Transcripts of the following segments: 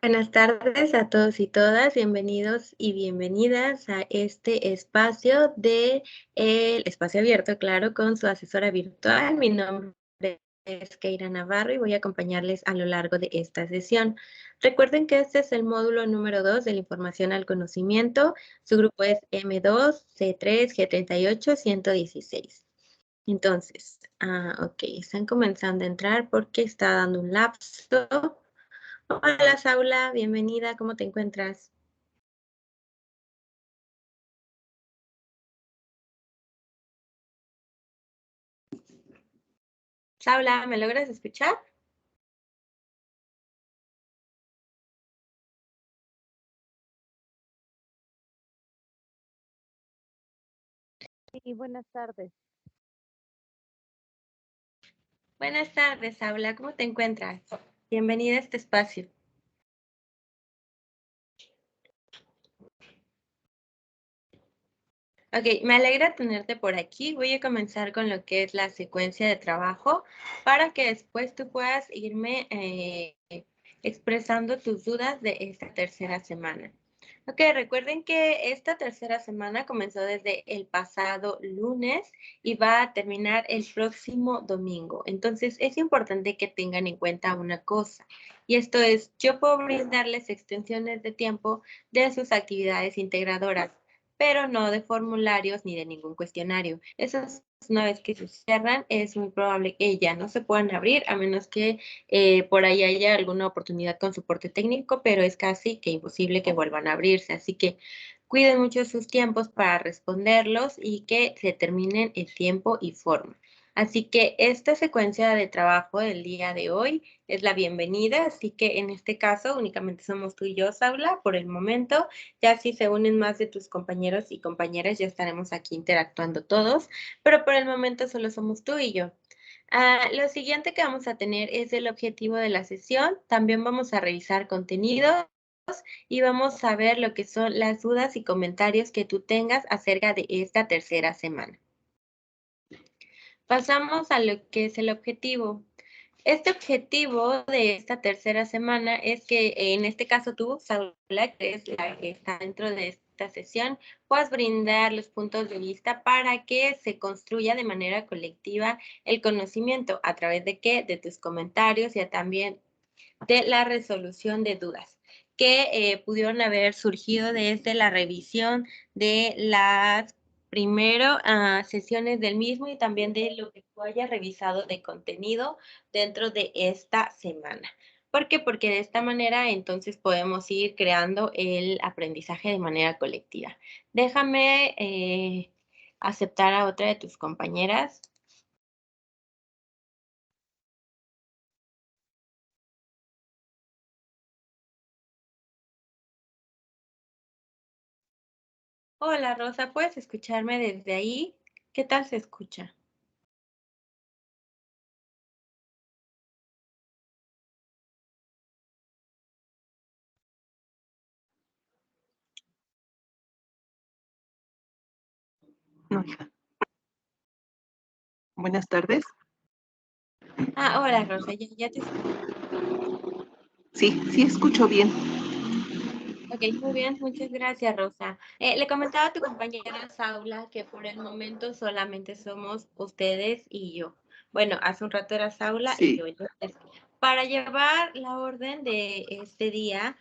Buenas tardes a todos y todas, bienvenidos y bienvenidas a este espacio de el espacio abierto, claro, con su asesora virtual. Mi nombre es Keira Navarro y voy a acompañarles a lo largo de esta sesión. Recuerden que este es el módulo número 2 de la información al conocimiento. Su grupo es M2, C3, G38, 116. Entonces, ok, están comenzando a entrar porque está dando un lapso. Hola, Saula, bienvenida, ¿cómo te encuentras? Saula, ¿me logras escuchar? Sí, buenas tardes. Buenas tardes, Saula, ¿cómo te encuentras? Bienvenida a este espacio. Ok, me alegra tenerte por aquí. Voy a comenzar con lo que es la secuencia de trabajo para que después tú puedas irme expresando tus dudas de esta tercera semana. Ok, recuerden que esta tercera semana comenzó desde el pasado lunes y va a terminar el próximo domingo. Entonces, es importante que tengan en cuenta una cosa, y esto es, yo puedo brindarles extensiones de tiempo de sus actividades integradoras, pero no de formularios ni de ningún cuestionario. Esas, una vez que se cierran, es muy probable que ya no se puedan abrir, a menos que por ahí haya alguna oportunidad con soporte técnico, pero es casi que imposible que vuelvan a abrirse. Así que cuiden mucho sus tiempos para responderlos y que se terminen en tiempo y forma. Así que esta secuencia de trabajo del día de hoy es la bienvenida, así que en este caso únicamente somos tú y yo, Saula, por el momento. Ya si se unen más de tus compañeros y compañeras, ya estaremos aquí interactuando todos, pero por el momento solo somos tú y yo. Lo siguiente que vamos a tener es el objetivo de la sesión. También vamos a revisar contenidos y vamos a ver lo que son las dudas y comentarios que tú tengas acerca de esta tercera semana. Pasamos a lo que es el objetivo. Este objetivo de esta tercera semana es que en este caso tú, Saula, que es la que está dentro de esta sesión, puedas brindar los puntos de vista para que se construya de manera colectiva el conocimiento. ¿A través de qué? De tus comentarios y también de la resolución de dudas que pudieron haber surgido desde la revisión de las primero sesiones del mismo y también de lo que tú hayas revisado de contenido dentro de esta semana. ¿Por qué? Porque de esta manera entonces podemos ir creando el aprendizaje de manera colectiva. Déjame aceptar a otra de tus compañeras. Hola Rosa, ¿puedes escucharme desde ahí? ¿Qué tal se escucha? No, hija. Buenas tardes. Hola Rosa, ya te escucho. Sí, escucho bien. Ok, muy bien, muchas gracias Rosa. Le comentaba a tu compañera Saula que por el momento solamente somos ustedes y yo. Bueno, hace un rato era Saula y yo. Sí, Entonces, para llevar la orden de este día,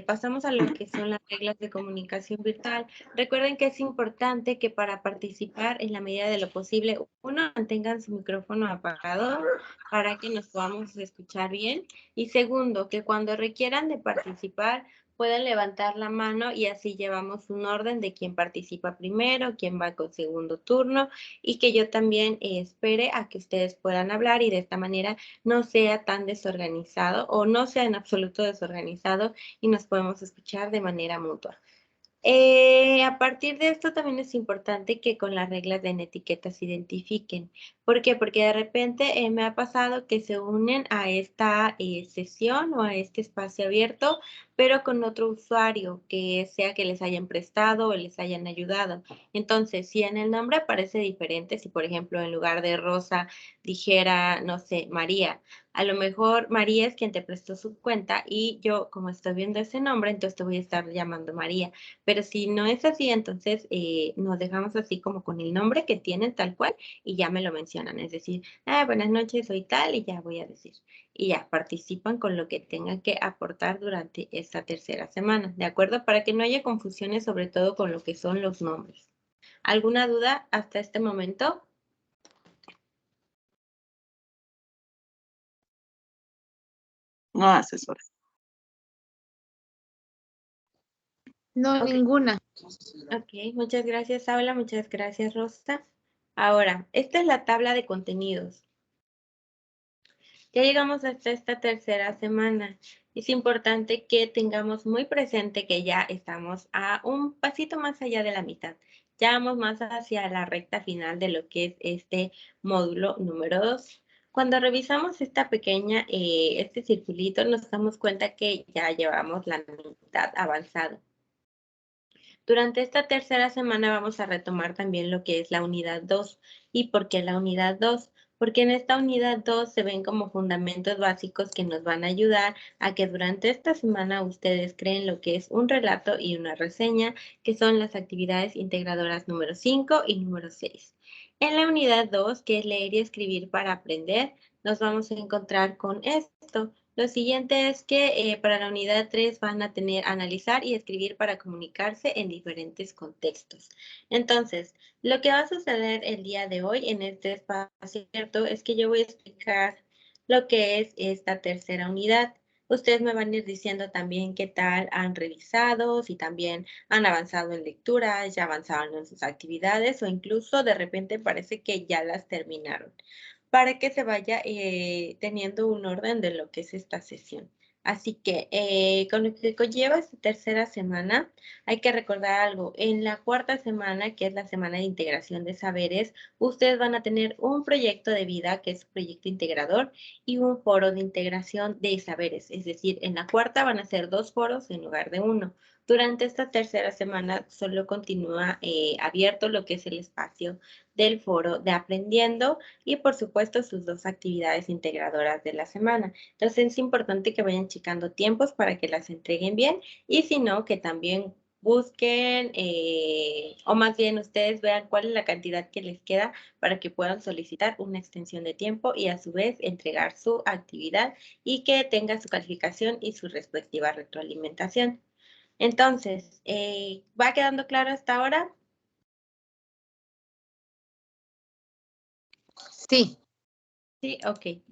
pasamos a lo que son las reglas de comunicación virtual. Recuerden que es importante que para participar en la medida de lo posible, uno, mantengan su micrófono apagado para que nos podamos escuchar bien. Y segundo, que cuando requieran de participar, pueden levantar la mano y así llevamos un orden de quién participa primero, quién va con segundo turno y que yo también espere a que ustedes puedan hablar y de esta manera no sea tan desorganizado o no sea en absoluto desorganizado y nos podemos escuchar de manera mutua. A partir de esto también es importante que con las reglas de etiqueta se identifiquen. ¿Por qué? Porque de repente me ha pasado que se unen a esta sesión o a este espacio abierto, pero con otro usuario, que sea que les hayan prestado o les hayan ayudado. Entonces, si en el nombre aparece diferente, si por ejemplo en lugar de Rosa dijera, no sé, María, a lo mejor María es quien te prestó su cuenta y yo, como estoy viendo ese nombre, entonces te voy a estar llamando María. Pero si no es así, entonces nos dejamos así como con el nombre que tienen tal cual y ya me lo mencionan. Es decir, buenas noches, soy tal y ya voy a decir. Y ya participan con lo que tengan que aportar durante esta tercera semana, ¿de acuerdo? Para que no haya confusiones, sobre todo con lo que son los nombres. ¿Alguna duda hasta este momento? No, asesora. No, Ok, ninguna. ok, muchas gracias, Paula, muchas gracias, Rosa. Ahora, esta es la tabla de contenidos. Ya llegamos hasta esta tercera semana. Es importante que tengamos muy presente que ya estamos a un pasito más allá de la mitad. Ya vamos más hacia la recta final de lo que es este módulo número 2. Cuando revisamos esta pequeña, este circulito, nos damos cuenta que ya llevamos la mitad avanzado. Durante esta tercera semana vamos a retomar también lo que es la unidad 2. ¿Y por qué la unidad 2? Porque en esta unidad 2 se ven como fundamentos básicos que nos van a ayudar a que durante esta semana ustedes creen lo que es un relato y una reseña, que son las actividades integradoras número 5 y número 6. En la unidad 2, que es leer y escribir para aprender, nos vamos a encontrar con esto. Lo siguiente es que para la unidad 3 van a tener analizar y escribir para comunicarse en diferentes contextos. Entonces, lo que va a suceder el día de hoy en este espacio abierto es que yo voy a explicar lo que es esta tercera unidad. Ustedes me van a ir diciendo también qué tal han revisado, si también han avanzado en lectura, ya avanzaron en sus actividades o incluso de repente parece que ya las terminaron para que se vaya teniendo un orden de lo que es esta sesión. Así que con lo que conlleva esta tercera semana, hay que recordar algo. En la cuarta semana, que es la semana de integración de saberes, ustedes van a tener un proyecto de vida, que es un proyecto integrador, y un foro de integración de saberes. Es decir, en la cuarta van a ser 2 foros en lugar de uno. Durante esta tercera semana solo continúa abierto lo que es el espacio del foro de aprendiendo y por supuesto sus 2 actividades integradoras de la semana. Entonces es importante que vayan checando tiempos para que las entreguen bien y si no, que también busquen o más bien ustedes vean cuál es la cantidad que les queda para que puedan solicitar una extensión de tiempo y a su vez entregar su actividad y que tenga su calificación y su respectiva retroalimentación. Entonces, ¿va quedando claro hasta ahora? Sí. Sí, ok.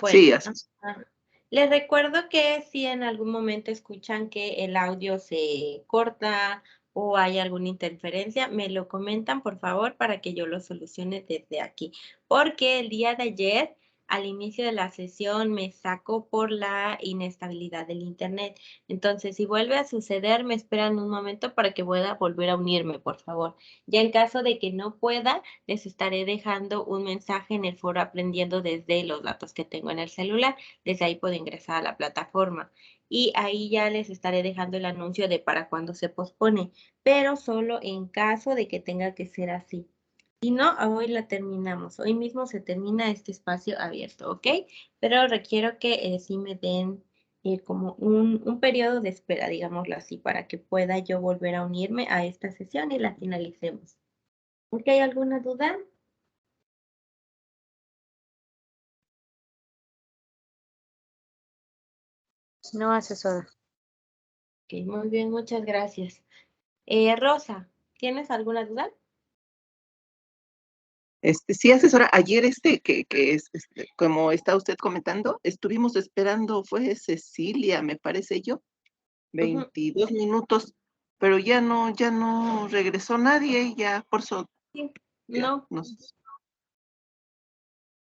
Bueno, Sí, asesora. les recuerdo que si en algún momento escuchan que el audio se corta o hay alguna interferencia, me lo comentan, por favor, para que yo lo solucione desde aquí. Porque el día de ayer, al inicio de la sesión, me sacó por la inestabilidad del internet. Entonces, si vuelve a suceder, me esperan un momento para que pueda volver a unirme, por favor. Ya en caso de que no pueda, les estaré dejando un mensaje en el foro aprendiendo desde los datos que tengo en el celular. Desde ahí puedo ingresar a la plataforma. Y ahí ya les estaré dejando el anuncio de para cuándo se pospone, pero solo en caso de que tenga que ser así. Si no, hoy la terminamos. Hoy mismo se termina este espacio abierto, ¿ok? Pero requiero que sí me den como un periodo de espera, digámoslo así, para que pueda yo volver a unirme a esta sesión y la finalicemos. ¿Ok? ¿Alguna duda? No, asesora. Ok, muy bien, muchas gracias. Rosa, ¿tienes alguna duda? Sí, asesora, ayer que es, como está usted comentando, estuvimos esperando, fue Cecilia, me parece yo, Ujú, 22 minutos, pero ya no regresó nadie, ya por eso, sí. ya, No, nos,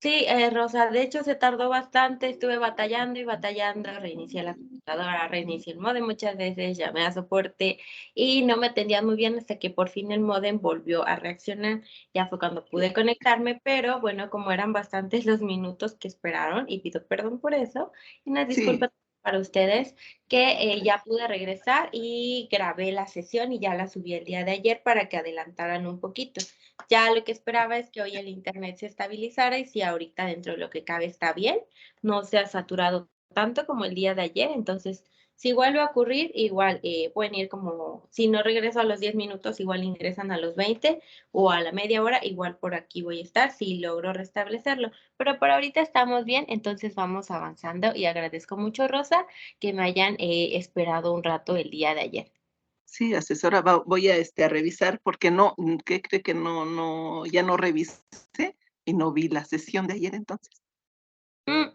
Sí, Rosa, de hecho se tardó bastante, estuve batallando y batallando, reinicié la computadora, reinicié el módem muchas veces, llamé a soporte y no me atendían muy bien hasta que por fin el módem volvió a reaccionar. Ya fue cuando pude conectarme, pero bueno, como eran bastantes los minutos que esperaron, y pido perdón por eso, y una Sí, disculpa para ustedes, que ya pude regresar y grabé la sesión y ya la subí el día de ayer para que adelantaran un poquito. Ya lo que esperaba es que hoy el internet se estabilizara y si ahorita dentro de lo que cabe está bien, no se ha saturado tanto como el día de ayer. Entonces, si vuelve a ocurrir, igual pueden ir como, si no regreso a los 10 minutos, igual ingresan a los 20 o a la media hora, igual por aquí voy a estar si logro restablecerlo. Pero por ahorita estamos bien, entonces vamos avanzando y agradezco mucho, Rosa, que me hayan esperado un rato el día de ayer. sí, asesora, voy a, a revisar porque no, ¿qué cree que ya no revisé y no vi la sesión de ayer entonces?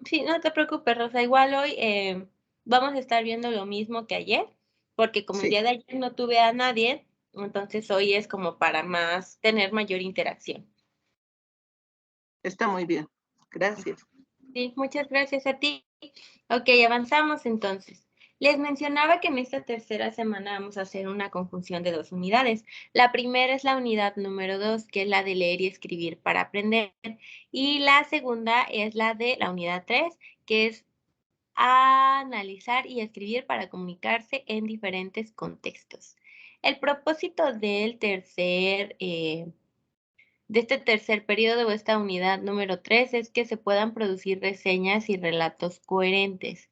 Sí, no te preocupes, Rosa. Igual hoy vamos a estar viendo lo mismo que ayer, porque como el Sí, día de ayer no tuve a nadie, entonces hoy es como para más, tener mayor interacción. está muy bien. Gracias. Sí, muchas gracias a ti. Ok, avanzamos entonces. Les mencionaba que en esta tercera semana vamos a hacer una conjunción de dos unidades. La primera es la unidad número 2, que es la de leer y escribir para aprender. Y la segunda es la de la unidad 3, que es a analizar y escribir para comunicarse en diferentes contextos. El propósito de este tercer periodo o esta unidad número 3 es que se puedan producir reseñas y relatos coherentes,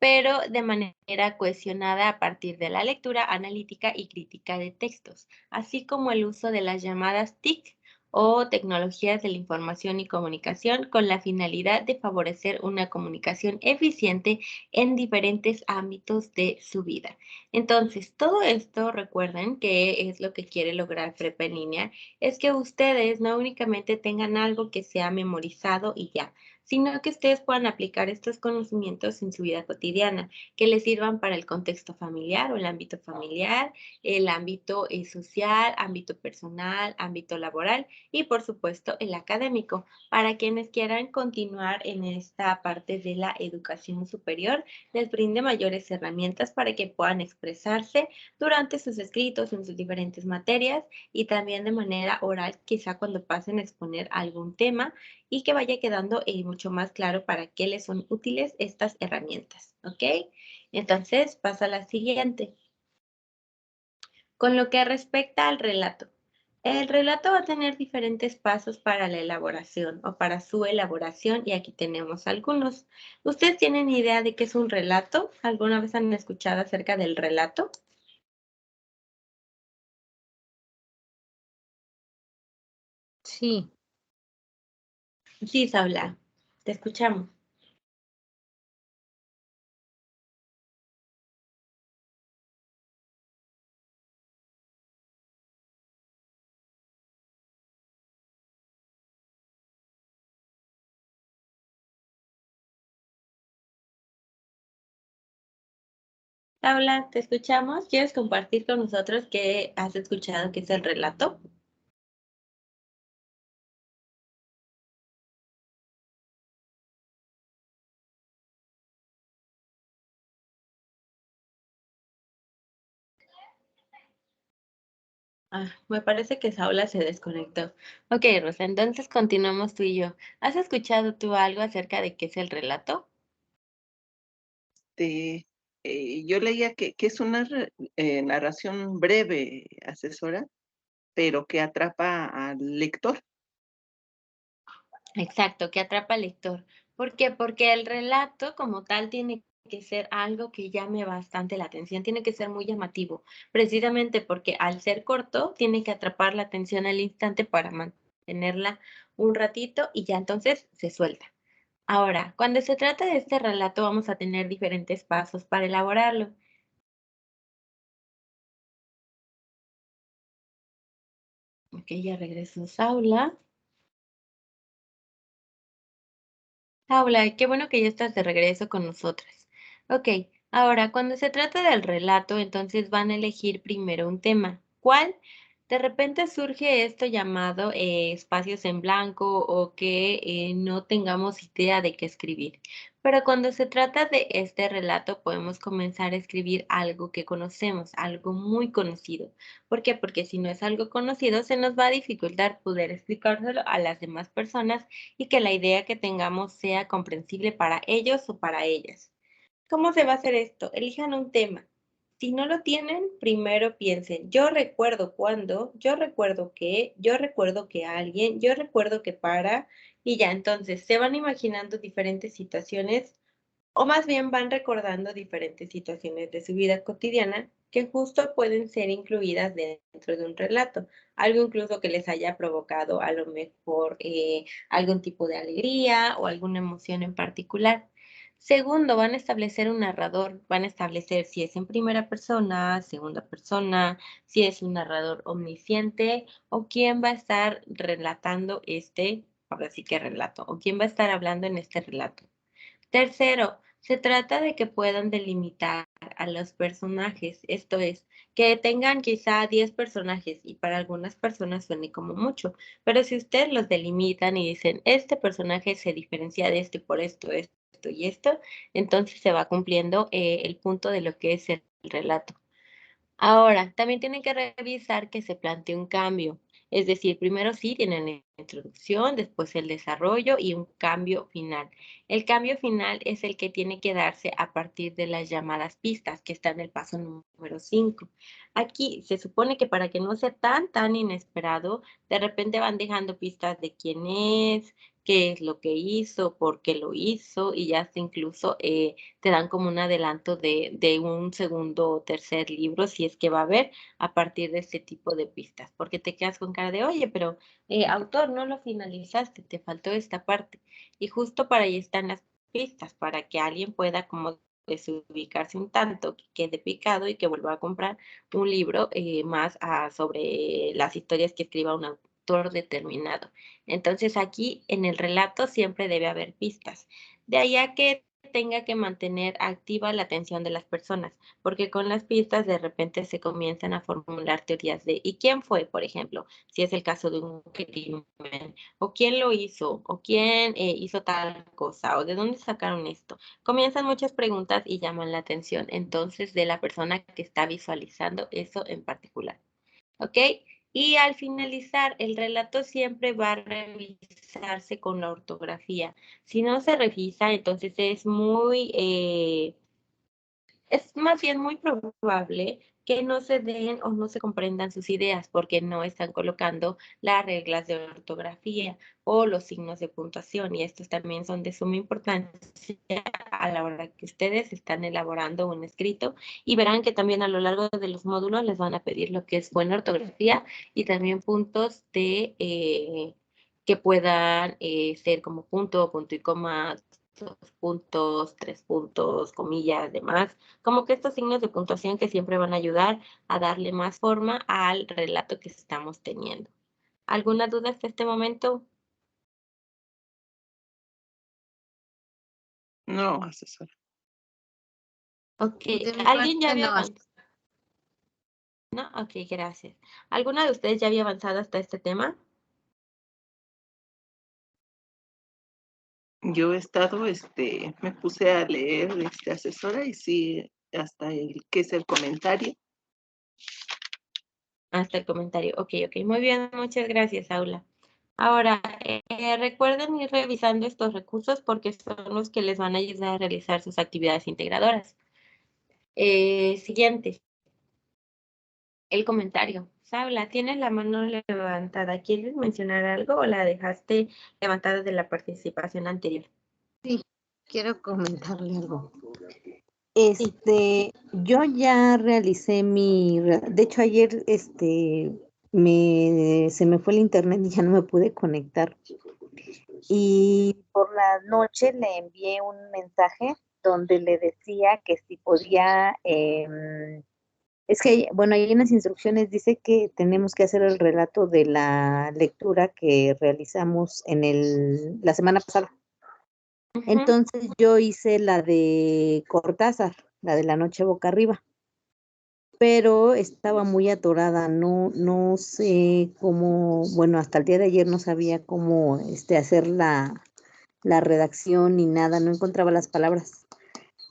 pero de manera cohesionada a partir de la lectura analítica y crítica de textos, así como el uso de las llamadas TIC o tecnologías de la información y comunicación con la finalidad de favorecer una comunicación eficiente en diferentes ámbitos de su vida. Entonces, todo esto, recuerden que es lo que quiere lograr Prepa en línea, es que ustedes no únicamente tengan algo que sea memorizado y ya, sino que ustedes puedan aplicar estos conocimientos en su vida cotidiana, que les sirvan para el contexto familiar o el ámbito familiar, el ámbito social, ámbito personal, ámbito laboral y por supuesto el académico. Para quienes quieran continuar en esta parte de la educación superior, les brinde mayores herramientas para que puedan expresarse durante sus escritos en sus diferentes materias y también de manera oral, quizá cuando pasen a exponer algún tema y que vaya quedando mucho más claro para qué les son útiles estas herramientas, ¿ok? Entonces, pasa a la siguiente. Con lo que respecta al relato. El relato va a tener diferentes pasos para la elaboración o para su elaboración y aquí tenemos algunos. ¿Ustedes tienen idea de qué es un relato? ¿Alguna vez han escuchado acerca del relato? Sí, Sí, Saula, te escuchamos. Paula, te escuchamos. ¿Quieres compartir con nosotros qué has escuchado que es el relato? Me parece que Saula se desconectó. Ok, Rosa, entonces continuamos tú y yo. ¿Has escuchado tú algo acerca de qué es el relato? Este, yo leía que es una narración breve, asesora, pero que atrapa al lector. Exacto, que atrapa al lector. ¿Por qué? Porque el relato como tal tiene que ser algo que llame bastante la atención, tiene que ser muy llamativo, precisamente porque al ser corto tiene que atrapar la atención al instante para mantenerla un ratito y ya entonces se suelta. Ahora, cuando se trata de este relato vamos a tener diferentes pasos para elaborarlo. Ok, ya regresó Saula. Paula, qué bueno que ya estás de regreso con nosotras. Ok, ahora cuando se trata del relato, entonces van a elegir primero un tema. ¿Cuál? De repente surge esto llamado espacios en blanco o que no tengamos idea de qué escribir. Pero cuando se trata de este relato, podemos comenzar a escribir algo que conocemos, algo muy conocido. ¿Por qué? Porque si no es algo conocido, se nos va a dificultar poder explicárselo a las demás personas y que la idea que tengamos sea comprensible para ellos o para ellas. ¿Cómo se va a hacer esto? Elijan un tema. Si no lo tienen, primero piensen, yo recuerdo cuándo, yo recuerdo que alguien, yo recuerdo que para, y ya entonces se van imaginando diferentes situaciones o más bien van recordando diferentes situaciones de su vida cotidiana que justo pueden ser incluidas dentro de un relato, algo incluso que les haya provocado a lo mejor algún tipo de alegría o alguna emoción en particular. Segundo, van a establecer un narrador, van a establecer si es en primera persona, segunda persona, si es un narrador omnisciente o quién va a estar relatando ahora sí que relato, o quién va a estar hablando en este relato. Tercero, se trata de que puedan delimitar a los personajes, esto es, que tengan quizá 10 personajes y para algunas personas suene como mucho, pero si ustedes los delimitan y dicen, este personaje se diferencia de este por esto y esto, entonces se va cumpliendo el punto de lo que es el relato. Ahora, también tienen que revisar que se plantee un cambio. Es decir, primero sí tienen la introducción, después el desarrollo y un cambio final. El cambio final es el que tiene que darse a partir de las llamadas pistas, que está en el paso número 5. Aquí se supone que para que no sea tan inesperado, de repente van dejando pistas de quién es, qué es lo que hizo, por qué lo hizo, y ya hasta incluso te dan como un adelanto de un segundo o tercer libro, si es que va a haber, a partir de este tipo de pistas, porque te quedas con cara de, oye, pero autor, no lo finalizaste, te faltó esta parte. Y justo para ahí están las pistas, para que alguien pueda como desubicarse un tanto, que quede picado y que vuelva a comprar un libro más sobre las historias que escriba un autor determinado. Entonces aquí en el relato siempre debe haber pistas. De ahí a que tenga que mantener activa la atención de las personas, porque con las pistas de repente se comienzan a formular teorías de ¿y quién fue, por ejemplo? Si es el caso de un crimen, o quién lo hizo, o quién hizo tal cosa, o de dónde sacaron esto. Comienzan muchas preguntas y llaman la atención entonces de la persona que está visualizando eso en particular. ¿Ok? Y al finalizar, el relato siempre va a revisarse con la ortografía. Si no se revisa, entonces es más bien muy probable que no se den o no se comprendan sus ideas porque no están colocando las reglas de ortografía o los signos de puntuación y estos también son de suma importancia a la hora que ustedes están elaborando un escrito y verán que también a lo largo de los módulos les van a pedir lo que es buena ortografía y también puntos que puedan ser como punto y coma, 2 puntos, 3 puntos, comillas, demás como que estos signos de puntuación que siempre van a ayudar a darle más forma al relato que estamos teniendo. ¿Alguna duda hasta este momento? No, asesora. Ok, De mi ¿alguien ya parte había no. avanzado? No, ok, gracias. ¿Alguna de ustedes ya había avanzado hasta este tema? Yo he estado, me puse a leer, asesora, y sí, hasta ¿qué es el comentario? Hasta el comentario. Ok, muy bien, muchas gracias, Aula. Ahora, recuerden ir revisando estos recursos porque son los que les van a ayudar a realizar sus actividades integradoras. Siguiente. El comentario. Saula, tienes la mano levantada. ¿Quieres mencionar algo o la dejaste levantada de la participación anterior? Sí, quiero comentarle algo. Sí. Yo ya realicé de hecho ayer, se me fue el internet y ya no me pude conectar. Y por la noche le envié un mensaje donde le decía que si podía, es que, bueno, ahí en las instrucciones dice que tenemos que hacer el relato de la lectura que realizamos la semana pasada. Ujú. Entonces yo hice la de Cortázar, la de La noche boca arriba. pero estaba muy atorada, no sé cómo, bueno, hasta el día de ayer no sabía cómo hacer la redacción ni nada, no encontraba las palabras.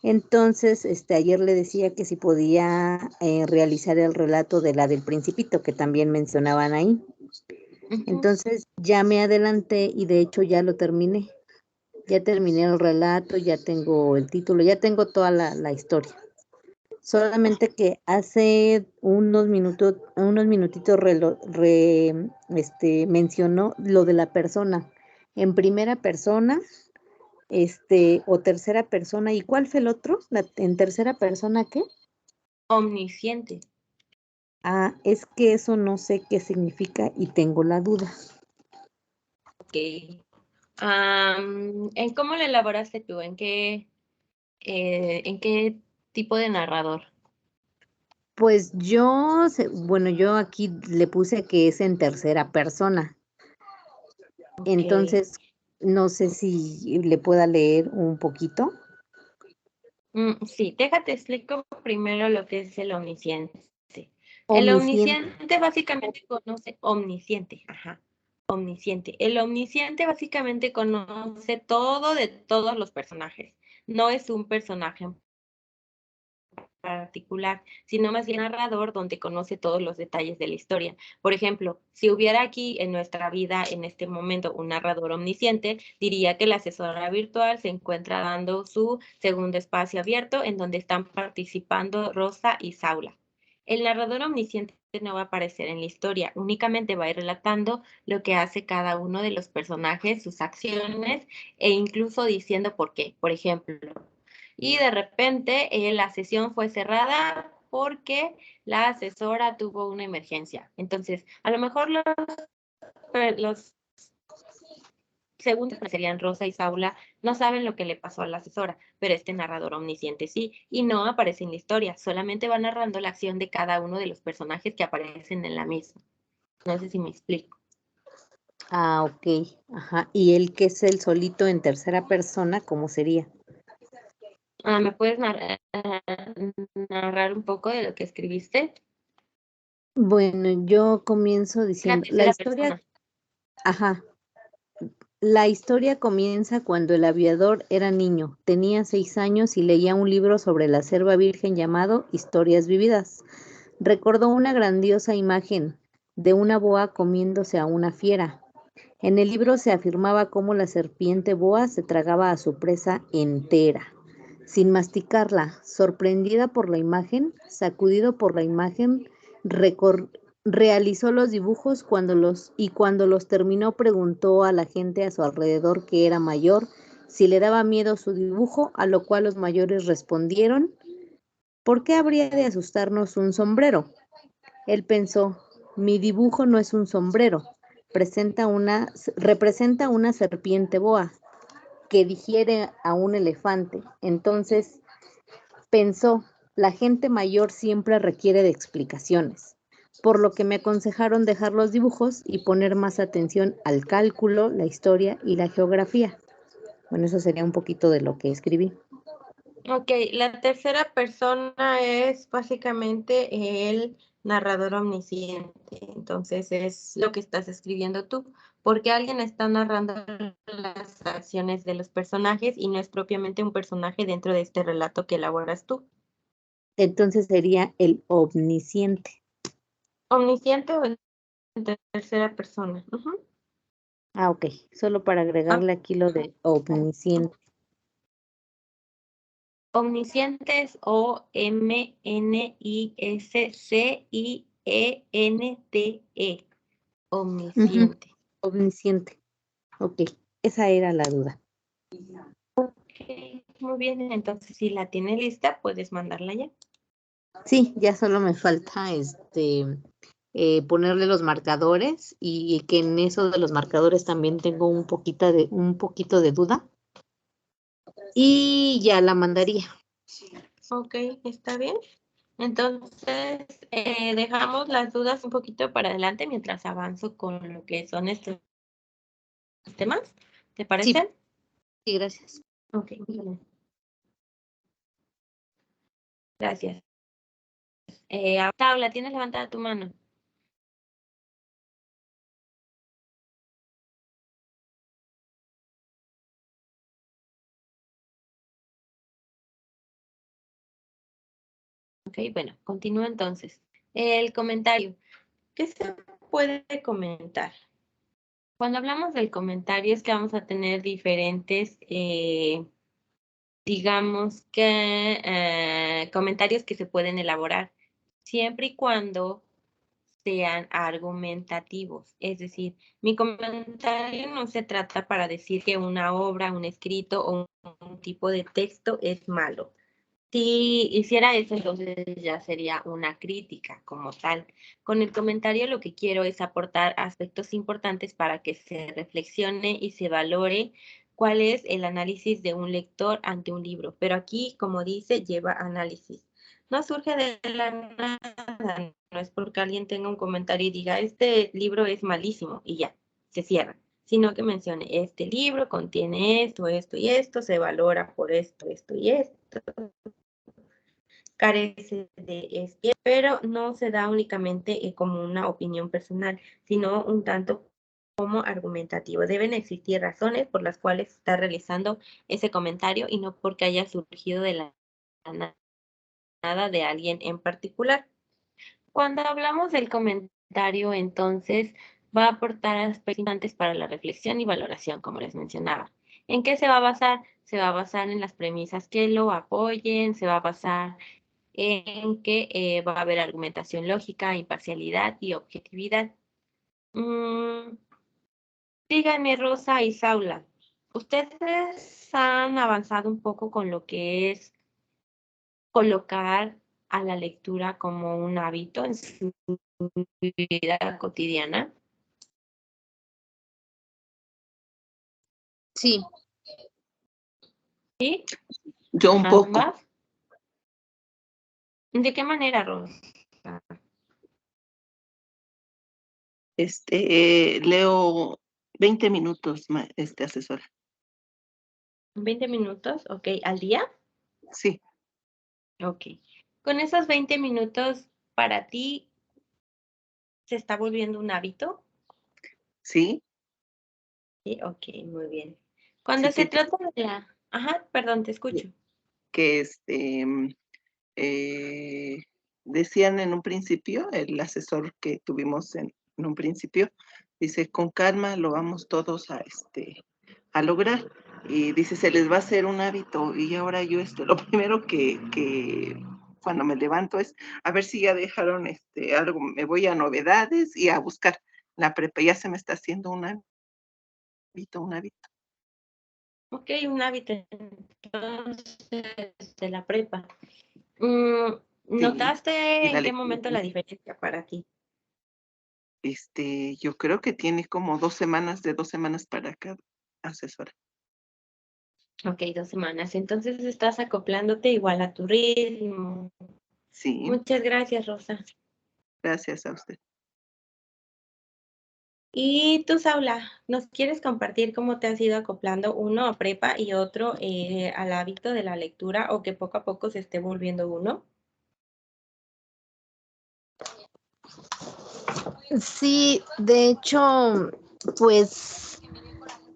Entonces, ayer le decía que si podía realizar el relato de la del Principito, que también mencionaban ahí. Ujú. Entonces, ya me adelanté y de hecho ya lo terminé. Ya terminé el relato, ya tengo el título, ya tengo toda la historia. Solamente que hace unos minutitos mencionó lo de la persona, en primera persona, o tercera persona. ¿Y cuál fue el otro? ¿En tercera persona qué? Omnisciente. Ah, es que eso no sé qué significa y tengo la duda. Ok. ¿En cómo lo elaboraste tú? ¿En qué tipo de narrador? Pues yo aquí le puse que es en tercera persona. Ok. Entonces, no sé si le pueda leer un poquito. Sí, déjate explico primero lo que es el omnisciente. El Omnisciente. omnisciente básicamente conoce, omnisciente, ajá, omnisciente. El omnisciente básicamente conoce todo de todos los personajes. No es un personaje en particular, sino más bien narrador donde conoce todos los detalles de la historia. Por ejemplo, si hubiera aquí en nuestra vida en este momento un narrador omnisciente, diría que la asesora virtual se encuentra dando su segundo espacio abierto en donde están participando Rosa y Saula. El narrador omnisciente no va a aparecer en la historia, únicamente va a ir relatando lo que hace cada uno de los personajes, sus acciones e incluso diciendo por qué. Por ejemplo, y de repente la sesión fue cerrada porque la asesora tuvo una emergencia. Entonces, a lo mejor los segundos que serían Rosa y Saula no saben lo que le pasó a la asesora, pero este narrador omnisciente sí, y no aparece en la historia, solamente va narrando la acción de cada uno de los personajes que aparecen en la misma. No sé si me explico. Ah, ok. Ajá. ¿Y el que es el solito en tercera persona, cómo sería? ¿Me puedes narrar un poco de lo que escribiste? Bueno, yo comienzo La diciendo, la tercera historia, persona. ajá, la historia comienza cuando el aviador era niño, tenía 6 años y leía un libro sobre la selva virgen llamado Historias Vividas. Recordó una grandiosa imagen de una boa comiéndose a una fiera. En el libro se afirmaba cómo la serpiente boa se tragaba a su presa entera, sin masticarla. Sorprendida por la imagen, sacudido por la imagen, realizó los dibujos cuando los terminó preguntó a la gente a su alrededor que era mayor si le daba miedo su dibujo, a lo cual los mayores respondieron: ¿por qué habría de asustarnos un sombrero? Él pensó: mi dibujo no es un sombrero, representa una serpiente boa que digiere a un elefante. Entonces pensó: la gente mayor siempre requiere de explicaciones, por lo que me aconsejaron dejar los dibujos y poner más atención al cálculo, la historia y la geografía. Bueno, eso sería un poquito de lo que escribí. Ok, la tercera persona es básicamente el narrador omnisciente. Entonces es lo que estás escribiendo tú, porque alguien está narrando las acciones de los personajes y no es propiamente un personaje dentro de este relato que elaboras tú. Entonces sería el omnisciente. Omnisciente o en tercera persona. Ujú. Ah, ok, solo para Ah, agregarle aquí lo de omnisciente. omnisciente es Omnisciente. Ujú, Omnisciente. omnisciente. Ok, esa era la duda. Ok, muy bien, entonces si la tiene lista, puedes mandarla ya. Sí, ya solo me falta ponerle los marcadores y que en eso de los marcadores también tengo un poquito de duda y ya la mandaría. Ok, está bien. Entonces, dejamos las dudas un poquito para adelante mientras avanzo con lo que son estos temas. ¿Te Sí, parecen? sí, gracias. Ok, bien. Gracias. Paula, ¿tienes levantada tu mano? Ok, bueno, continúo entonces. El comentario. ¿Qué se puede comentar? Cuando hablamos del comentario es que vamos a tener diferentes, digamos que, comentarios que se pueden elaborar, siempre y cuando sean argumentativos. Es decir, mi comentario no se trata para decir que una obra, un escrito o un tipo de texto es malo. Si hiciera eso, entonces ya sería una crítica como tal. Con el comentario lo que quiero es aportar aspectos importantes para que se reflexione y se valore cuál es el análisis de un lector ante un libro. Pero aquí, como dice, lleva análisis. No surge de la nada, no es porque alguien tenga un comentario y diga, este libro es malísimo y ya, se cierra, sino que mencione, este libro contiene esto, esto y esto, se valora por esto, esto y esto, carece de espía, pero no se da únicamente como una opinión personal, sino un tanto como argumentativo. Deben existir razones por las cuales está realizando ese comentario y no porque haya surgido de la nada de alguien en particular. Cuando hablamos del comentario, entonces, va a aportar aspectos importantes para la reflexión y valoración, como les mencionaba. ¿En qué se va a basar? Se va a basar en las premisas que lo apoyen, se va a basar en que va a haber argumentación lógica, imparcialidad y objetividad. Díganme, Rosa y Saula, ¿ustedes han avanzado un poco con lo que es colocar a la lectura como un hábito en su vida cotidiana? Sí, ¿Sí? Yo un poco. ¿Ambas? ¿De qué manera, Rosa? Leo 20 minutos, asesora. ¿20 minutos? Ok, ¿al día? Sí, Ok. Con esos 20 minutos, ¿para ti se está volviendo un hábito? sí, Sí, ok, muy bien. Cuando sí se que, trata de la... Ajá, perdón, te escucho. que eh, decían en un principio, el asesor que tuvimos en un principio, dice, con calma lo vamos todos a lograr. Y dice, se les va a hacer un hábito. Y ahora yo lo primero que cuando me levanto es a ver si ya dejaron algo, me voy a novedades y a buscar la prepa. Ya se me está haciendo un hábito, un hábito. Ok, un hábito entonces de la prepa. Mm, Sí, y ¿Notaste la en qué lectura. momento la diferencia para ti? Yo creo que tiene como 2 semanas, de 2 semanas para acá, asesora. Ok, 2 semanas. Entonces estás acoplándote igual a tu ritmo. Sí, Muchas gracias, Rosa. gracias a usted. Y tú, Saula, ¿nos quieres compartir cómo te has ido acoplando uno a prepa y otro al hábito de la lectura o que poco a poco se esté volviendo uno? sí, de hecho, pues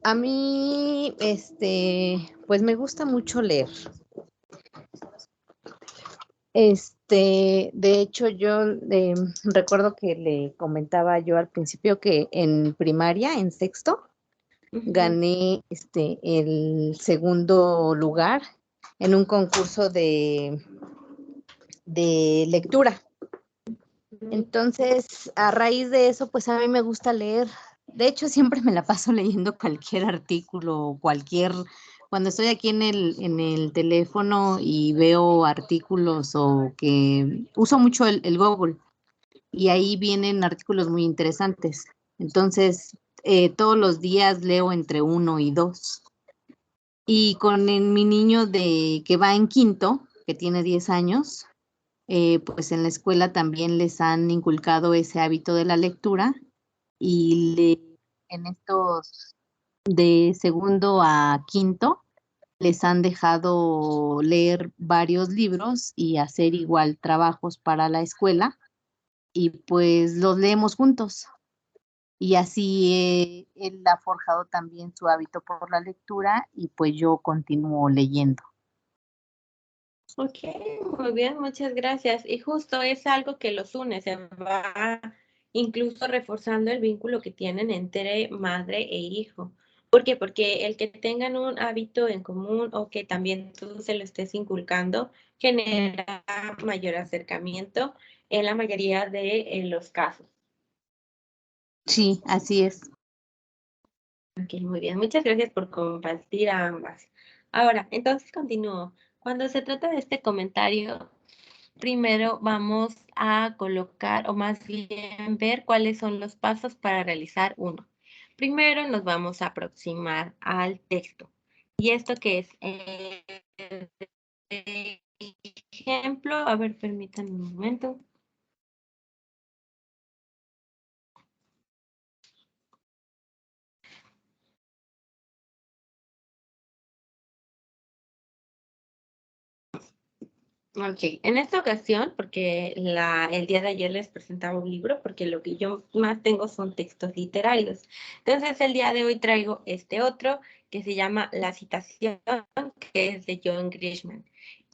a mí, pues me gusta mucho leer. De hecho, yo recuerdo que le comentaba yo al principio que en primaria, en sexto, Ujú. gané el segundo lugar en un concurso de lectura. Entonces, a raíz de eso, pues a mí me gusta leer. De hecho, siempre me la paso leyendo cualquier artículo, cuando estoy aquí en el teléfono y veo artículos o que uso mucho el Google y ahí vienen artículos muy interesantes. Entonces, todos los días leo entre 1 y 2. Y con mi niño que va en quinto, que tiene 10 años, pues en la escuela también les han inculcado ese hábito de la lectura y en estos de segundo a quinto les han dejado leer varios libros y hacer igual trabajos para la escuela y pues los leemos juntos. Y así él ha forjado también su hábito por la lectura y pues yo continúo leyendo. Ok, muy bien, muchas gracias. Y justo es algo que los une, se va incluso reforzando el vínculo que tienen entre madre e hijo. ¿Por qué? Porque el que tengan un hábito en común o que también tú se lo estés inculcando genera mayor acercamiento en la mayoría de los casos. Sí, así es. Ok, muy bien, muchas gracias por compartir a ambas. Ahora, entonces continúo. Cuando se trata de este comentario, primero vamos a colocar, o más bien ver cuáles son los pasos para realizar uno. Primero nos vamos a aproximar al texto. ¿Y esto qué es? Ejemplo, a ver, permítanme un momento. Ok, en esta ocasión, porque el día de ayer les presentaba un libro, porque lo que yo más tengo son textos literarios. Entonces, el día de hoy traigo este otro que se llama La citación, que es de John Grisham.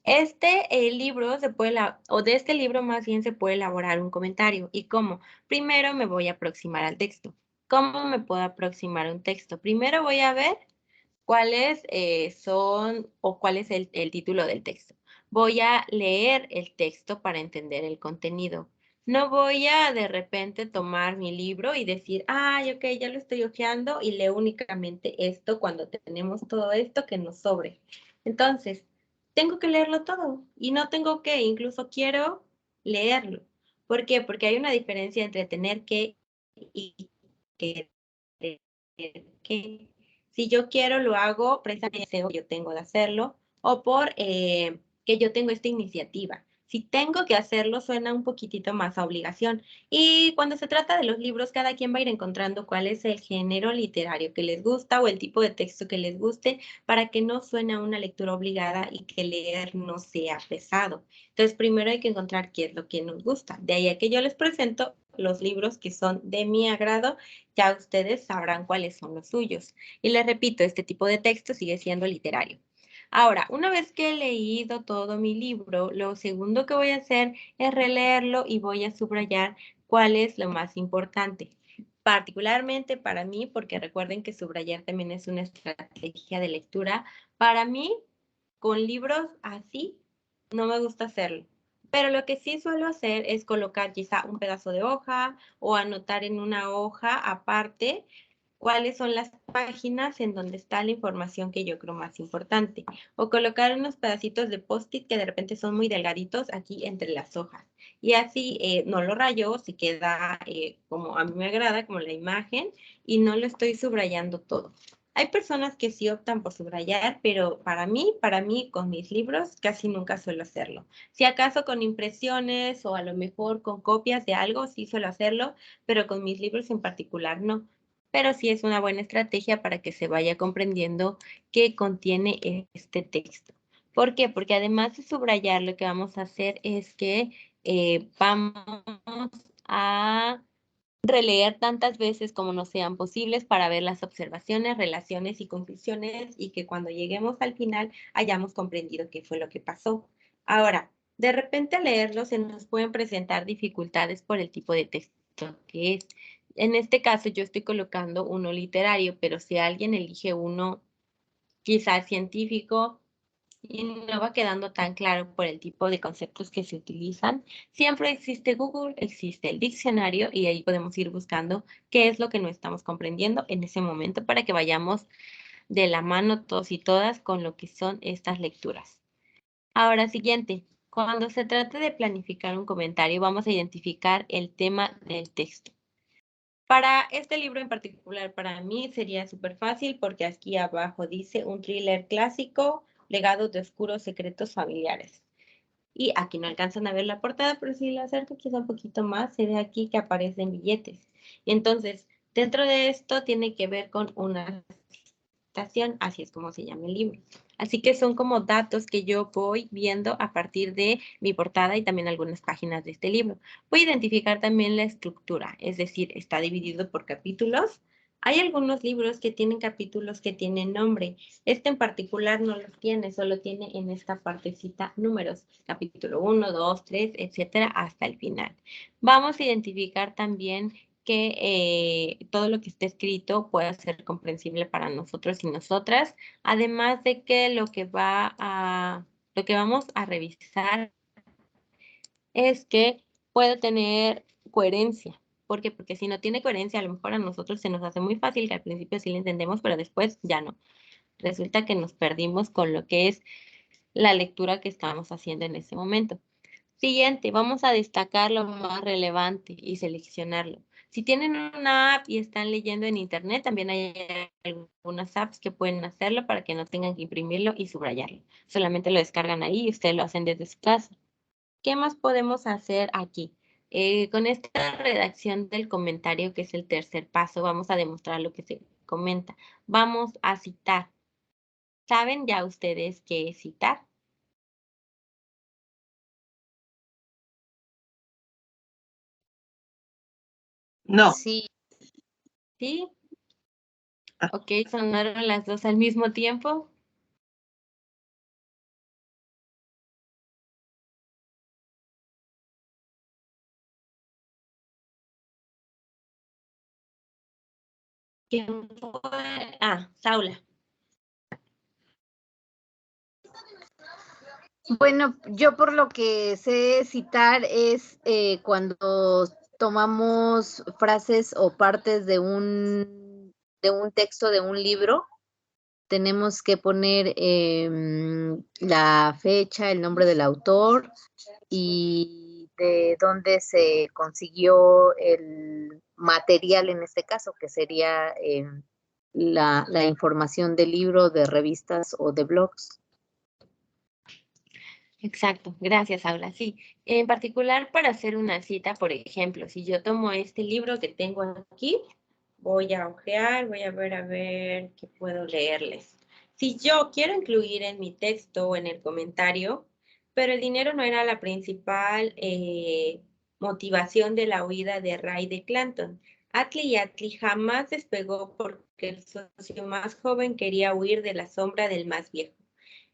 Este libro se puede, o de este libro más bien se puede elaborar un comentario. ¿Y cómo? Primero me voy a aproximar al texto. ¿Cómo me puedo aproximar a un texto? Primero voy a ver cuáles son o cuál es el título del texto. Voy a leer el texto para entender el contenido. No voy a de repente tomar mi libro y decir, ay, ok, ya lo estoy hojeando y leo únicamente esto cuando tenemos todo esto que nos sobre. Entonces, tengo que leerlo todo y no tengo que, incluso quiero leerlo. ¿Por qué? Porque hay una diferencia entre tener que y querer que. Si yo quiero, lo hago precisamente yo tengo de hacerlo o por que yo tengo esta iniciativa. Si tengo que hacerlo, suena un poquitito más a obligación. Y cuando se trata de los libros, cada quien va a ir encontrando cuál es el género literario que les gusta o el tipo de texto que les guste para que no suene a una lectura obligada y que leer no sea pesado. Entonces, primero hay que encontrar qué es lo que nos gusta. De ahí a que yo les presento los libros que son de mi agrado, ya ustedes sabrán cuáles son los suyos. Y les repito, este tipo de texto sigue siendo literario. Ahora, una vez que he leído todo mi libro, lo segundo que voy a hacer es releerlo y voy a subrayar cuál es lo más importante. Particularmente para mí, porque recuerden que subrayar también es una estrategia de lectura, para mí, con libros así, no me gusta hacerlo. Pero lo que sí suelo hacer es colocar quizá un pedazo de hoja o anotar en una hoja aparte cuáles son las páginas en donde está la información que yo creo más importante. O colocar unos pedacitos de post-it que de repente son muy delgaditos aquí entre las hojas. Y así no lo rayo, se queda como a mí me agrada, como la imagen, y no lo estoy subrayando todo. Hay personas que sí optan por subrayar, pero para mí, con mis libros, casi nunca suelo hacerlo. Si acaso con impresiones o a lo mejor con copias de algo, sí suelo hacerlo, pero con mis libros en particular no. Pero sí es una buena estrategia para que se vaya comprendiendo qué contiene este texto. ¿Por qué? Porque además de subrayar, lo que vamos a hacer es que vamos a releer tantas veces como nos sean posibles para ver las observaciones, relaciones y conclusiones y que cuando lleguemos al final hayamos comprendido qué fue lo que pasó. Ahora, de repente al leerlo se nos pueden presentar dificultades por el tipo de texto que es. En este caso yo estoy colocando uno literario, pero si alguien elige uno quizás científico, y no va quedando tan claro por el tipo de conceptos que se utilizan. Siempre existe Google, existe el diccionario y ahí podemos ir buscando qué es lo que no estamos comprendiendo en ese momento para que vayamos de la mano todos y todas con lo que son estas lecturas. Ahora, siguiente. Cuando se trate de planificar un comentario, vamos a identificar el tema del texto. Para este libro en particular, para mí sería súper fácil porque aquí abajo dice un thriller clásico, legado de oscuros secretos familiares. Y aquí no alcanzan a ver la portada, pero si lo acerco quizá un poquito más, se ve aquí que aparecen billetes. Entonces, dentro de esto tiene que ver con una estación, así es como se llama el libro. Así que son como datos que yo voy viendo a partir de mi portada y también algunas páginas de este libro. Voy a identificar también la estructura, es decir, está dividido por capítulos. Hay algunos libros que tienen capítulos que tienen nombre. Este en particular no los tiene, solo tiene en esta partecita números, capítulo 1, 2, 3, etcétera, hasta el final. Vamos a identificar también que todo lo que esté escrito pueda ser comprensible para nosotros y nosotras, además de que lo que vamos a revisar es que pueda tener coherencia. ¿Por qué? Porque si no tiene coherencia, a lo mejor a nosotros se nos hace muy fácil, que al principio sí lo entendemos, pero después ya no. Resulta que nos perdimos con lo que es la lectura que estamos haciendo en ese momento. Siguiente, vamos a destacar lo más relevante y seleccionarlo. Si tienen una app y están leyendo en internet, también hay algunas apps que pueden hacerlo para que no tengan que imprimirlo y subrayarlo. Solamente lo descargan ahí y ustedes lo hacen desde su casa. ¿Qué más podemos hacer aquí? Con esta redacción del comentario, que es el tercer paso, vamos a demostrar lo que se comenta. Vamos a citar. ¿Saben ya ustedes qué es citar? No. Sí, ¿Sí? Ah, Ok, sonaron las dos al mismo tiempo. ¿Quién fue? Ah, Saula. bueno, yo por lo que sé citar es cuando tomamos frases o partes de un texto de un libro, tenemos que poner la fecha, el nombre del autor y de dónde se consiguió el material en este caso, que sería la información del libro, de revistas o de blogs. Exacto, gracias, Saula. Sí, en particular para hacer una cita, por ejemplo, si yo tomo este libro que tengo aquí, voy a ojear, voy a ver qué puedo leerles. Si yo quiero incluir en mi texto o en el comentario, pero el dinero no era la principal motivación de la huida de Ray de Clanton. Atli jamás despegó porque el socio más joven quería huir de la sombra del más viejo.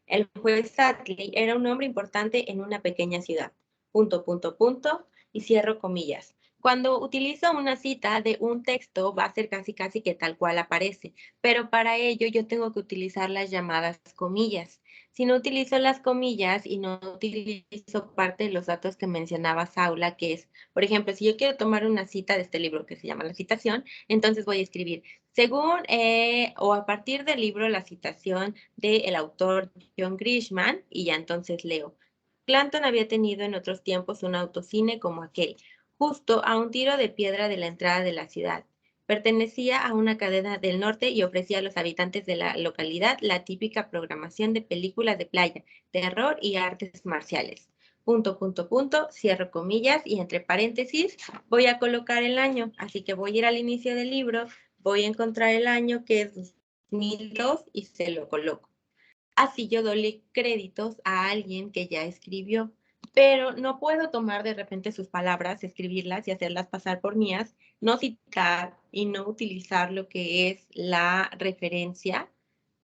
El juez Atli era un hombre importante en una pequeña ciudad. Punto, punto, punto, y cierro comillas. Cuando utilizo una cita de un texto va a ser casi casi que tal cual aparece, pero para ello yo tengo que utilizar las llamadas comillas. Si no utilizo las comillas y no utilizo parte de los datos que mencionaba Saula, que es, por ejemplo, si yo quiero tomar una cita de este libro que se llama La Citación, entonces voy a escribir según o a partir del libro La Citación del autor John Grisham, y ya entonces leo. Clanton había tenido en otros tiempos un autocine como aquel, justo a un tiro de piedra de la entrada de la ciudad. Pertenecía a una cadena del norte y ofrecía a los habitantes de la localidad la típica programación de películas de playa, terror y artes marciales. Punto, punto, punto, cierro comillas y entre paréntesis voy a colocar el año, así que voy a ir al inicio del libro, voy a encontrar el año que es 2002 y se lo coloco. Así yo doy créditos a alguien que ya escribió, pero no puedo tomar de repente sus palabras, escribirlas y hacerlas pasar por mías, no citar y no utilizar lo que es la referencia,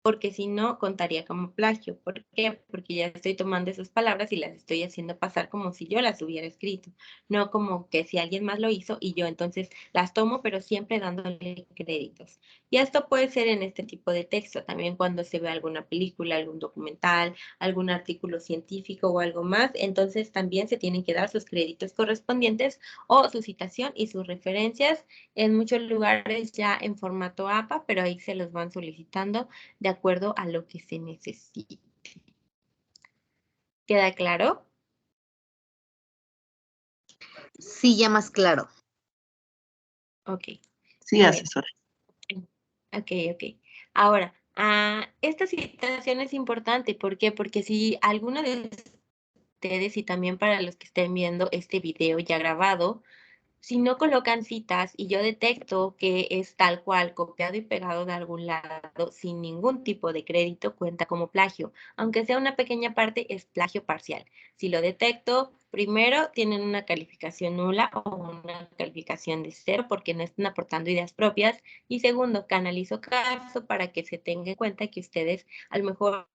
porque si no contaría como plagio. ¿Por qué? Porque ya estoy tomando esas palabras y las estoy haciendo pasar como si yo las hubiera escrito, no como que si alguien más lo hizo y yo entonces las tomo, pero siempre dándole créditos. Y esto puede ser en este tipo de texto, también cuando se ve alguna película, algún documental, algún artículo científico o algo más, entonces también se tienen que dar sus créditos correspondientes o su citación y sus referencias en muchos lugares ya en formato APA, pero ahí se los van solicitando de acuerdo a lo que se necesite. ¿Queda claro? Sí, ya más claro. Ok, sí, bueno. asesora. Ok, ok. Ahora, esta situación es importante. ¿Por qué? Porque si alguno de ustedes y también para los que estén viendo este video ya grabado, Si no colocan citas y yo detecto que es tal cual copiado y pegado de algún lado sin ningún tipo de crédito, cuenta como plagio. Aunque sea una pequeña parte, es plagio parcial. Si lo detecto, primero tienen una calificación nula o una calificación de 0 porque no están aportando ideas propias. Y segundo, canalizo caso para que se tenga en cuenta que ustedes a lo mejor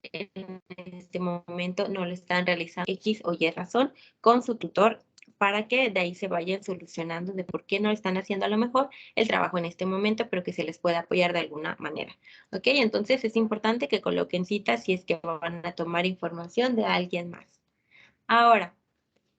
en este momento no le están realizando X o Y razón con su tutor para que de ahí se vayan solucionando de por qué no están haciendo a lo mejor el trabajo en este momento, pero que se les pueda apoyar de alguna manera. ¿Ok? Entonces es importante que coloquen citas si es que van a tomar información de alguien más. Ahora,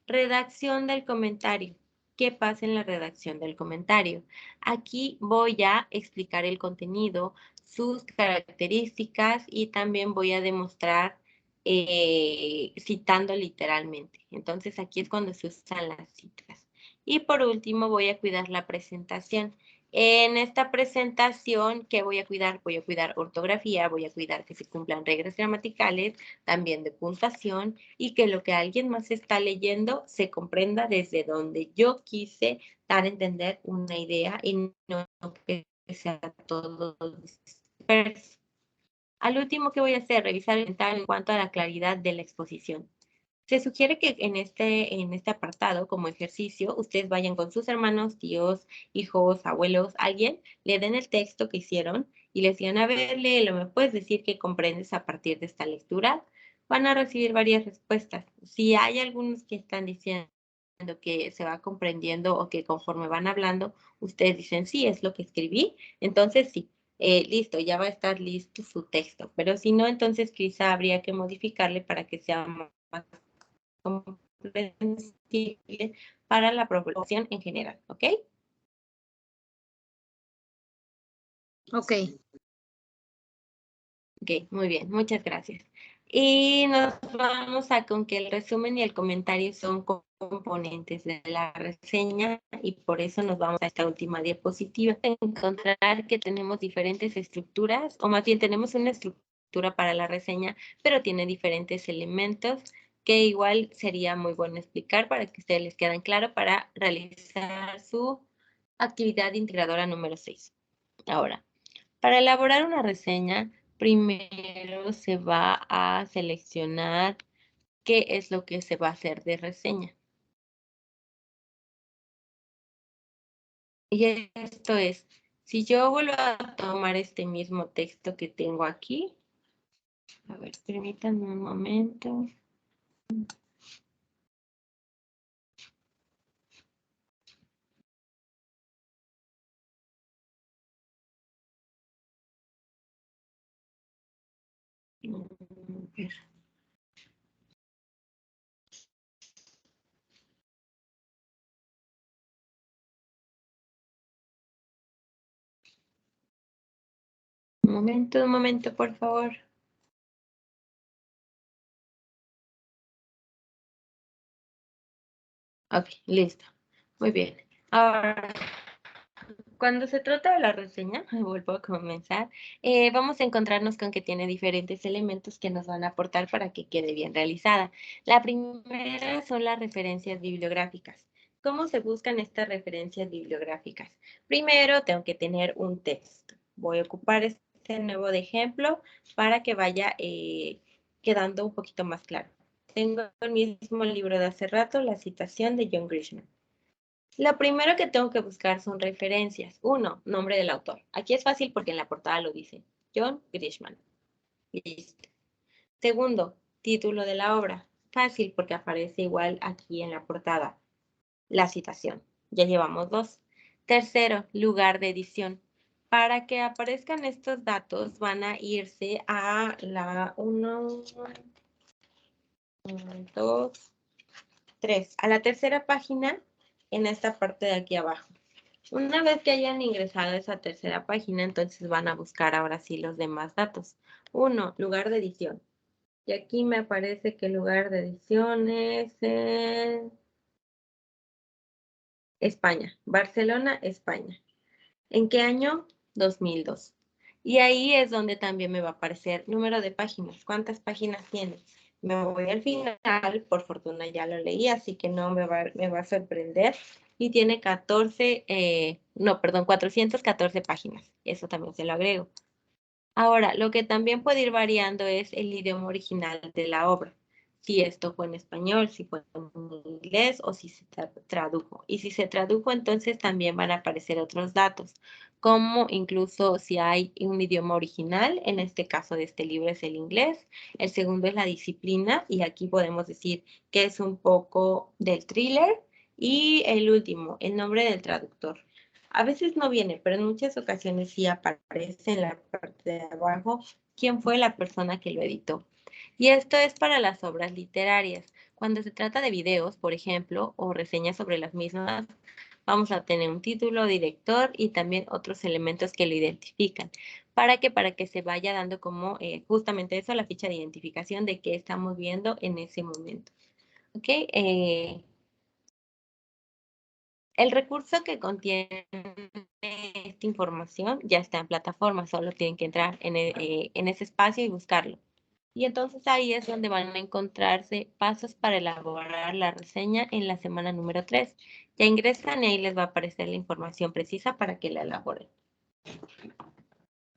redacción del comentario. ¿Qué pasa en la redacción del comentario? Aquí voy a explicar el contenido, sus características y también voy a demostrar citando literalmente. Entonces aquí es cuando se usan las citas. Y por último voy a cuidar la presentación. En esta presentación, ¿qué voy a cuidar? Voy a cuidar ortografía, voy a cuidar que se cumplan reglas gramaticales, también de puntuación y que lo que alguien más está leyendo se comprenda desde donde yo quise dar a entender una idea y no que sea todo disperso. Al último que voy a hacer, revisar el comentario en cuanto a la claridad de la exposición. Se sugiere que en este apartado, como ejercicio, ustedes vayan con sus hermanos, tíos, hijos, abuelos, alguien, le den el texto que hicieron y les digan, a ver, léelo, ¿me puedes decir qué comprendes a partir de esta lectura? Van a recibir varias respuestas. Si hay algunos que están diciendo que se va comprendiendo o que conforme van hablando, ustedes dicen, sí, es lo que escribí, entonces sí. Listo, ya va a estar listo su texto, pero si no, entonces quizá habría que modificarle para que sea más comprensible para la población en general, ¿ok? Ok. Ok, muy bien, muchas gracias. Y nos vamos a con que el resumen y el comentario son componentes de la reseña y por eso nos vamos a esta última diapositiva. Encontrar que tenemos diferentes estructuras, o más bien tenemos una estructura para la reseña, pero tiene diferentes elementos que igual sería muy bueno explicar para que ustedes les queden claro para realizar su actividad integradora número 6. Ahora, para elaborar una reseña, primero se va a seleccionar qué es lo que se va a hacer de reseña. Y esto es, si yo vuelvo a tomar este mismo texto que tengo aquí, a ver, permítanme un momento. A ver. Un momento, por favor. Ok, listo. Muy bien. Ahora, cuando se trata de la reseña, vuelvo a comenzar, vamos a encontrarnos con que tiene diferentes elementos que nos van a aportar para que quede bien realizada. La primera son las referencias bibliográficas. ¿Cómo se buscan estas referencias bibliográficas? Primero, tengo que tener un texto. Voy a ocupar este nuevo de ejemplo para que vaya quedando un poquito más claro. Tengo el mismo libro de hace rato, la citación de John Grisham. Lo primero que tengo que buscar son referencias. Uno, nombre del autor. Aquí es fácil porque en la portada lo dice. John Grisham. Listo. Segundo, título de la obra. Fácil porque aparece igual aquí en la portada. La citación. Ya llevamos dos. Tercero, lugar de edición. Para que aparezcan estos datos van a irse a la 1, 2, 3. A la tercera página en esta parte de aquí abajo. Una vez que hayan ingresado a esa tercera página, entonces van a buscar ahora sí los demás datos. Uno, lugar de edición. Y aquí me aparece que el lugar de edición es en España, Barcelona, España. ¿En qué año? 2002. Y ahí es donde también me va a aparecer número de páginas. ¿Cuántas páginas tiene? Me voy al final, por fortuna ya lo leí, así que no me va a sorprender. y tiene 414 páginas. Eso también se lo agrego. Ahora, lo que también puede ir variando es el idioma original de la obra. Si esto fue en español, si fue en inglés o si se tradujo. Y si se tradujo, entonces también van a aparecer otros datos, como incluso si hay un idioma original, en este caso de este libro es el inglés. El segundo es la disciplina y aquí podemos decir que es un poco del thriller. Y el último, el nombre del traductor. A veces no viene, pero en muchas ocasiones sí aparece en la parte de abajo quién fue la persona que lo editó. Y esto es para las obras literarias. Cuando se trata de videos, por ejemplo, o reseñas sobre las mismas, vamos a tener un título, director y también otros elementos que lo identifican. ¿Para qué? Para que se vaya dando como justamente eso, la ficha de identificación de qué estamos viendo en ese momento. ¿Ok? El recurso que contiene esta información ya está en plataforma, solo tienen que entrar en ese espacio y buscarlo. Y entonces ahí es donde van a encontrarse pasos para elaborar la reseña en la semana número 3. Ya ingresan y ahí les va a aparecer la información precisa para que la elaboren.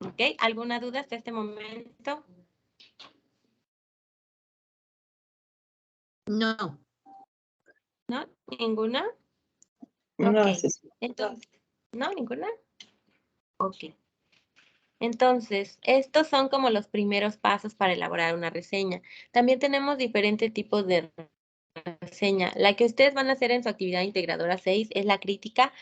¿Ok? ¿Alguna duda hasta este momento? No. ¿No? ¿Ninguna? No, Ok. haces- Entonces, ¿no? ¿Ninguna? Ok. Entonces, estos son como los primeros pasos para elaborar una reseña. También tenemos diferentes tipos de reseña. La que ustedes van a hacer en su actividad integradora 6 es la crítica,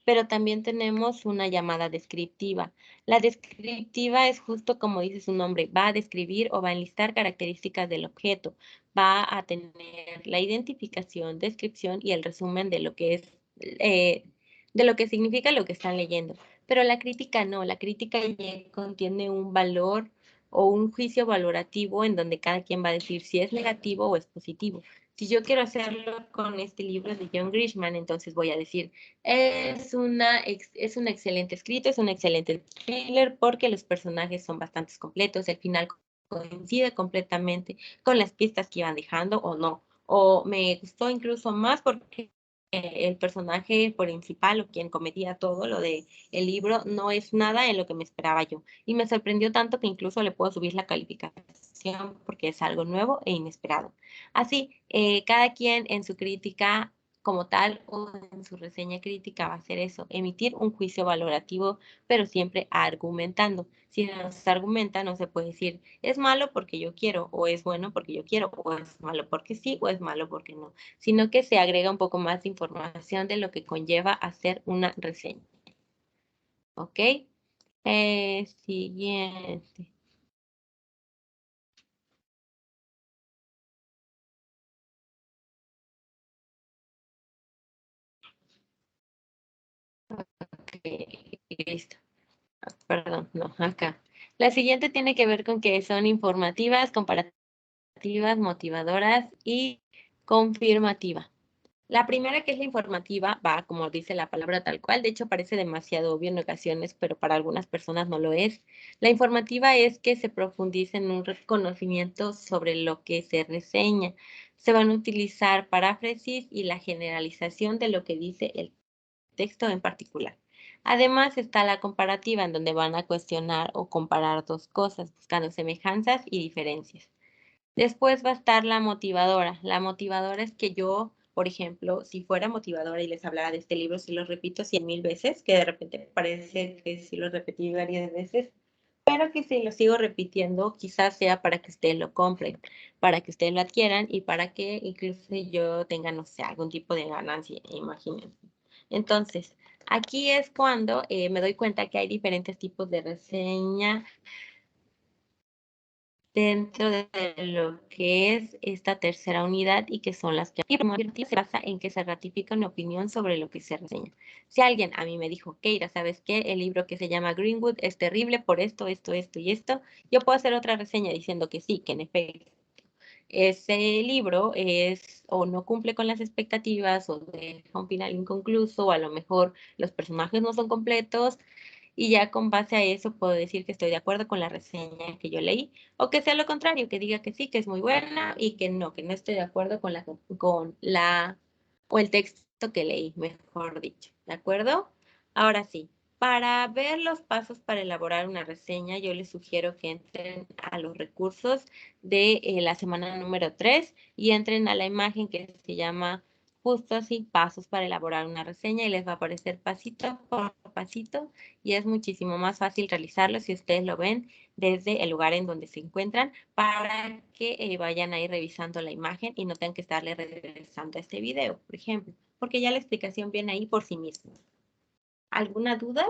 pero también tenemos una llamada descriptiva. La descriptiva es justo como dice su nombre, va a describir o va a enlistar características del objeto, va a tener la identificación, descripción y el resumen de lo que es, de lo que significa lo que están leyendo. Pero la crítica no, la crítica ya contiene un valor o un juicio valorativo en donde cada quien va a decir si es negativo o es positivo. Si yo quiero hacerlo con este libro de John Grisham, entonces voy a decir, es un excelente escrito, es un excelente thriller porque los personajes son bastante completos, el final coincide completamente con las pistas que iban dejando o no. O me gustó incluso más porque el personaje principal o quien cometía todo lo de el libro no es nada en lo que me esperaba yo. Y me sorprendió tanto que incluso le puedo subir la calificación porque es algo nuevo e inesperado. Así, cada quien en su crítica como tal o en su reseña crítica va a hacer eso, emitir un juicio valorativo, pero siempre argumentando. Si no se argumenta, no se puede decir es malo porque yo quiero, o es bueno porque yo quiero, o es malo porque sí, o es malo porque no, sino que se agrega un poco más de información de lo que conlleva hacer una reseña. ¿Ok? Siguiente. Ok, listo. Perdón, no, acá. La siguiente tiene que ver con que son informativas, comparativas, motivadoras y confirmativa. La primera, que es la informativa, va como dice la palabra tal cual, de hecho parece demasiado obvio en ocasiones, pero para algunas personas no lo es. La informativa es que se profundice en un reconocimiento sobre lo que se reseña. Se van a utilizar paráfrasis y la generalización de lo que dice el texto en particular. Además está la comparativa, en donde van a cuestionar o comparar dos cosas, buscando semejanzas y diferencias. Después va a estar la motivadora. La motivadora es que yo, por ejemplo, si fuera motivadora y les hablara de este libro, si lo repito 100,000 veces, que de repente parece que si lo repetí varias veces, pero que si lo sigo repitiendo, quizás sea para que ustedes lo compren, para que ustedes lo adquieran y para que incluso yo tenga, no sé, algún tipo de ganancia, imagínense. Entonces, aquí es cuando me doy cuenta que hay diferentes tipos de reseña dentro de lo que es esta tercera unidad y que son las que se basa en que se ratifica una opinión sobre lo que se reseña. Si alguien a mí me dijo, Keira, ¿sabes qué? El libro que se llama Greenwood es terrible por esto, esto, esto y esto, yo puedo hacer otra reseña diciendo que sí, que en efecto ese libro es o no cumple con las expectativas o deja un final inconcluso o a lo mejor los personajes no son completos y ya con base a eso puedo decir que estoy de acuerdo con la reseña que yo leí, o que sea lo contrario, que diga que sí, que es muy buena y que no estoy de acuerdo con la o el texto que leí, mejor dicho, ¿de acuerdo? Ahora sí, para ver los pasos para elaborar una reseña, yo les sugiero que entren a los recursos de la semana número 3 y entren a la imagen que se llama justo así, pasos para elaborar una reseña y les va a aparecer pasito por pasito y es muchísimo más fácil realizarlo si ustedes lo ven desde el lugar en donde se encuentran para que vayan a ir revisando la imagen y no tengan que estarle regresando a este video, por ejemplo, porque ya la explicación viene ahí por sí misma. ¿Alguna duda?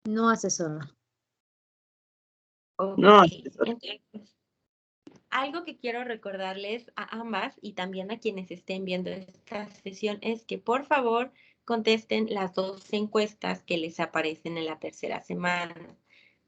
No, asesora. Ok, No, asesora. entonces, algo que quiero recordarles a ambas y también a quienes estén viendo esta sesión es que por favor contesten las 2 encuestas que les aparecen en la tercera semana.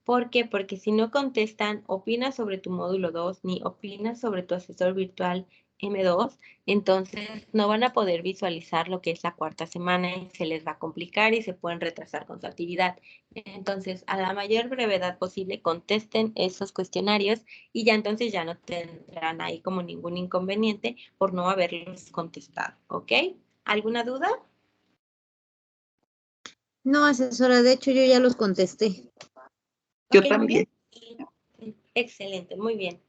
¿Por qué? Porque si no contestan, opinas sobre tu módulo 2 ni opinas sobre tu asesor virtual M2, entonces no van a poder visualizar lo que es la cuarta semana y se les va a complicar y se pueden retrasar con su actividad. Entonces, a la mayor brevedad posible, contesten esos cuestionarios y ya entonces ya no tendrán ahí como ningún inconveniente por no haberlos contestado, ¿ok? ¿Alguna duda? No, asesora, de hecho yo ya los contesté. Yo Ok, muy bien. también. Excelente, muy bien.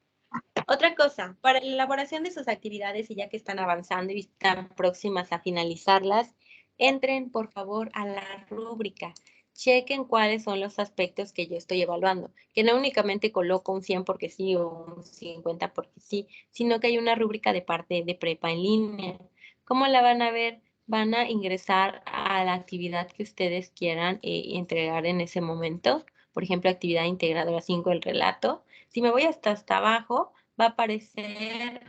Otra cosa, para la elaboración de sus actividades y ya que están avanzando y están próximas a finalizarlas, entren por favor a la rúbrica. Chequen cuáles son los aspectos que yo estoy evaluando, que no únicamente coloco un 100 porque sí o un 50 porque sí, sino que hay una rúbrica de parte de prepa en línea. ¿Cómo la van a ver? Van a ingresar a la actividad que ustedes quieran entregar en ese momento. Por ejemplo, actividad integradora 5, el relato. Si me voy hasta abajo, va a aparecer,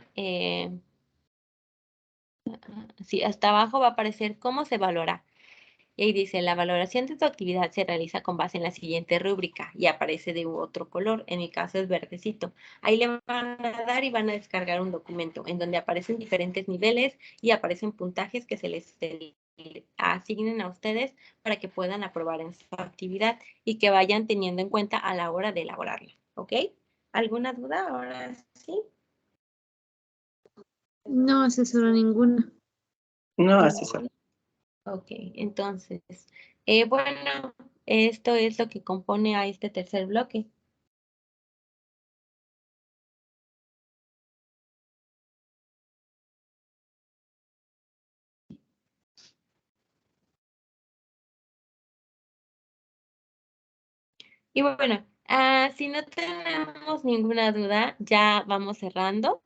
sí, hasta abajo va a aparecer cómo se valora. Y ahí dice, la valoración de tu actividad se realiza con base en la siguiente rúbrica y aparece de otro color, en mi caso es verdecito. Ahí le van a dar y van a descargar un documento en donde aparecen diferentes niveles y aparecen puntajes que se les asignen a ustedes para que puedan aprobar en su actividad y que vayan teniendo en cuenta a la hora de elaborarla, ¿ok? ¿Alguna duda ahora sí? No, asesora, ninguna. No, asesora. Ok, entonces, bueno, esto es lo que compone a este tercer bloque. Y bueno, si no tenemos ninguna duda, ya vamos cerrando.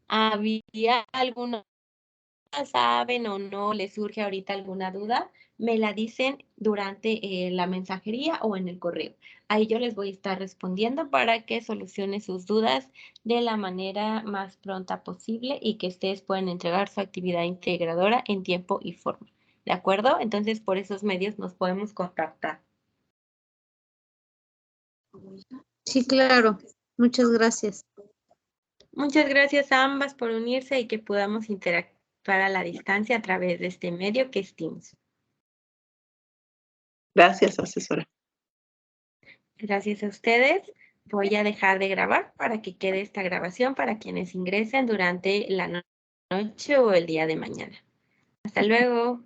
¿Había alguna, saben o no les surge ahorita alguna duda? Me la dicen durante la mensajería o en el correo. Ahí yo les voy a estar respondiendo para que solucione sus dudas de la manera más pronta posible y que ustedes puedan entregar su actividad integradora en tiempo y forma. ¿De acuerdo? Entonces, por esos medios nos podemos contactar. Sí, claro. Muchas gracias. Muchas gracias a ambas por unirse y que podamos interactuar a la distancia a través de este medio que es Teams. Gracias, asesora. Gracias a ustedes. Voy a dejar de grabar para que quede esta grabación para quienes ingresen durante la noche o el día de mañana. Hasta luego.